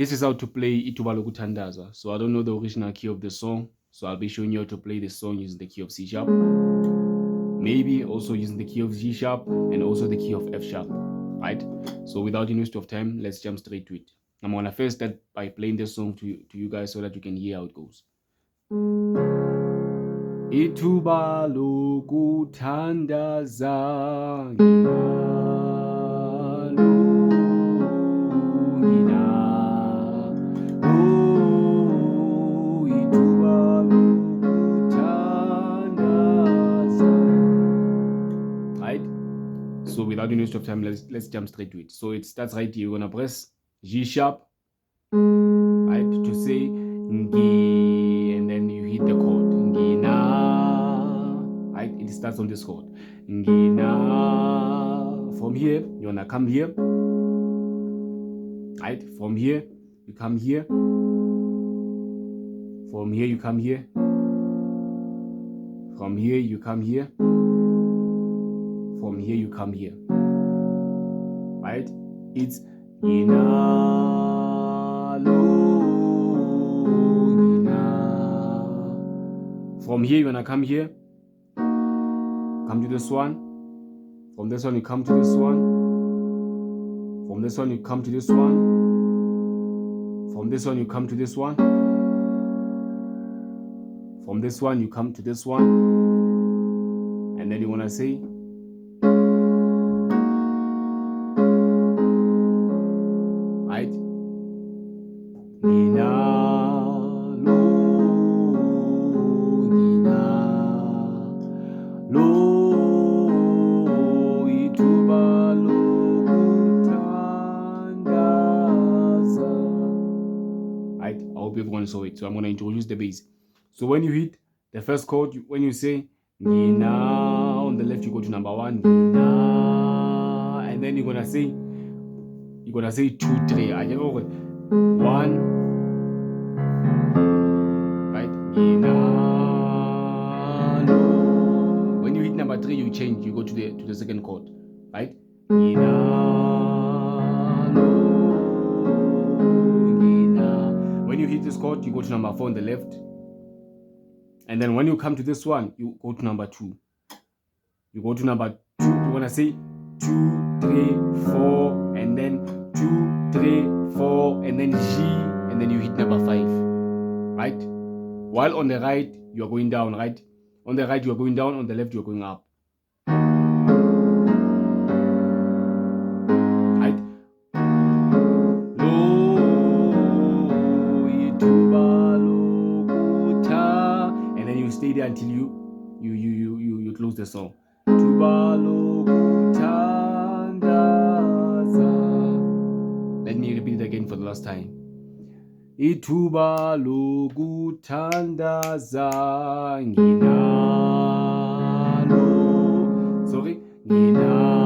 This is how to play Ithuba lokuthandaza. So I don't know the original key of the song, so I'll be showing you how to play the song using the key of C sharp, maybe also using the key of G sharp and also the key of F sharp, right? So without any waste of time, let's jump straight to it. I'm gonna first start by playing this song to you guys so that you can hear how it goes. Ithuba lokuthandaza right? So without any waste of time, let's jump straight to it. So it starts right here. You're gonna press G sharp, right, to say ngi, and then you hit the chord ngina, right? It starts on this chord ngina. From here, you're gonna come here, right? From here, you come here. From here, you come here. From here, you come here. From here, you come here, right? It's ina lo ina. From here, you're gonna come here, come to this one. From this one, you come to this one. From this one, you come to this one. From this one, you come to this one. From this one, you come to this one. And then you wanna say, right? Gina lo gina lo Ithuba lokuthandaza. Right? I hope everyone saw it. So I'm gonna introduce the bass. So when you hit the first chord, when you say Gina on the left, you go to number 1, Gina, and then you're gonna say 2, 3. I know 1, right? Gina. When you hit number 3, you change. You go to the second chord, right? Gina. When you hit this chord, you go to number 4 on the left. And then when you come to this one, you go to number 2. You go to number 2, you want to say 2, 3, 4, and then 2, 3, 4, and then G, and then you hit number 5, right? While on the right, you are going down, right? On the right, you are going down, on the left, you are going up. Right? And then you stay there until you close the song. Let me repeat it again for the last time. Ithuba lokuthandaza nginalo. Sorry. Nginalo.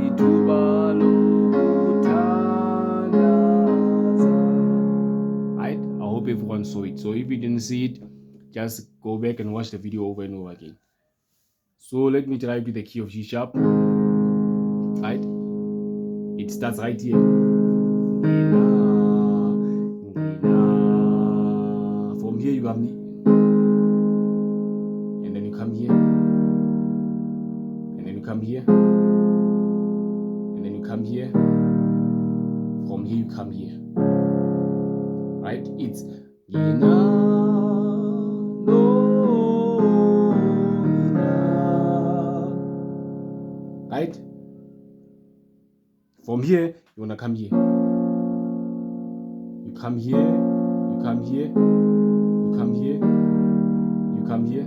Ithuba lokuthandaza. Right? I hope everyone saw it. So if you didn't see it, just go back and watch the video over and over again. So let me try with the key of G sharp. Right? It starts right here. From here you have me. And then you come here. And then you come here. And then you come here. From here you come here. Right? It's right? From here, you wanna come here. You come here, you come here, you come here, you come here.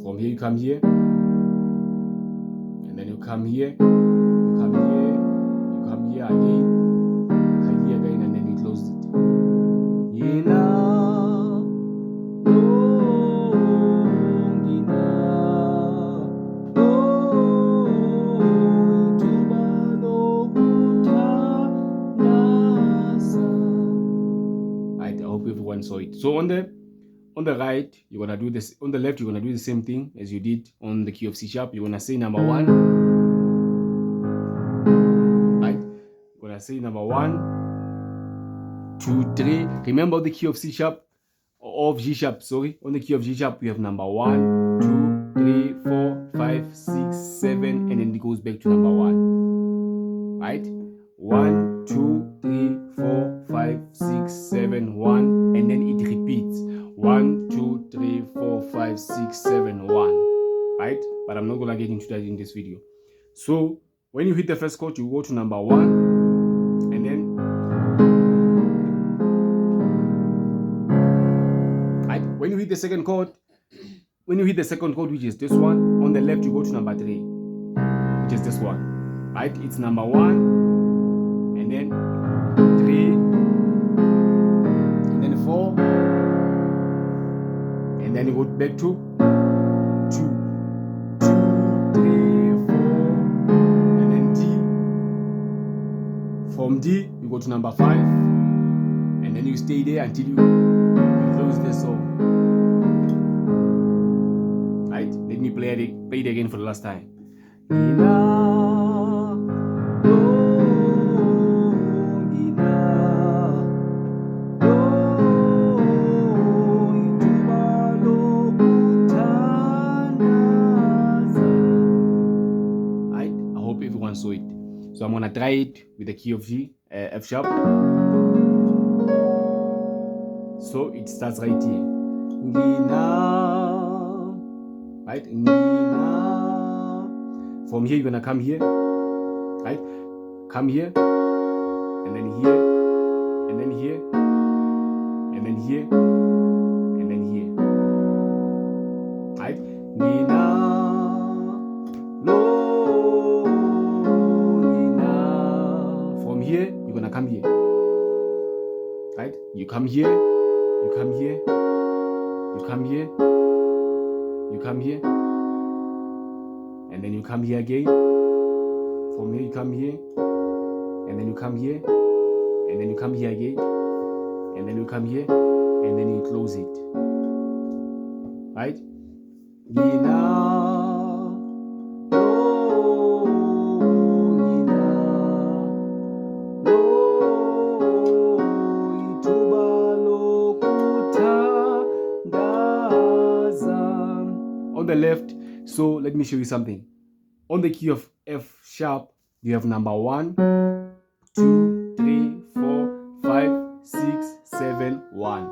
From here, you come here. And then you come here, you come here, you come here again, here again, and then you close it. Everyone saw it. So on on the right, you're gonna do this. On the left, you're gonna do the same thing as you did on the key of C sharp. You're gonna say number 1. Right? You're gonna say number 1, 2, 3. Remember the key of C sharp or of G sharp. Sorry, on the key of G sharp, we have number 1, 2, 3, 4, 5, 6, 7, and then it goes back to number 1. Right? 1, 2, 3, 4, 5, 6, 7, 1, and then it repeats 1, 2, 3, 4, 5, 6, 7, 1. Right? But I'm not gonna get into that in this video. So when you hit the first chord, you go to number 1, and then right, when you hit the second chord, which is this one, on the left you go to number 3, which is this one. Right? It's number 1, and then 3, and then 4, and then you go back to 2, 2, 3, 4, and then D. From D, you go to number 5, and then you stay there until you close the song. Right? Let me play it again for the last time. Saw it. So I'm gonna try it with the key of G, F sharp. So it starts right here. Right? From here you're gonna come here. Right? Come here, and then here, and then here, and then here, and then here. Right? Here, you're gonna come here. Right? You come here, you come here, you come here, you come here, and then you come here again. From here you come here, and then you come here, and then you come here again, and then you come here, and then you close it. Right? The left, so let me show you something. On the key of F sharp, you have number 1, 2, 3, 4, 5, 6, 7, 1,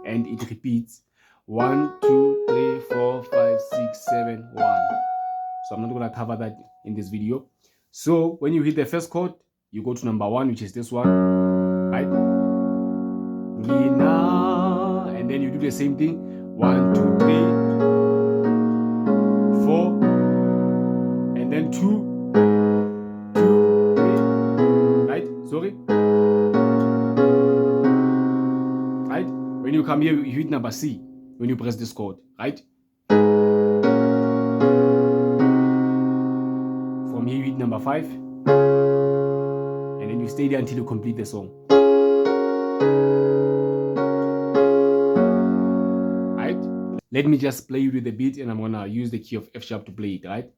and it repeats 1, 2, 3, 4, 5, 6, 7, 1. So I'm not gonna cover that in this video. So when you hit the first chord, you go to number 1, which is this one, right? And then you do the same thing. 1, 2, 3, 4, and then 2, 2, 3, right? Sorry. Right? When you come here, you hit number C when you press this chord, right? From here, you hit number 5, and then you stay there until you complete the song. Let me just play you with the beat, and I'm gonna use the key of F sharp to play it, right?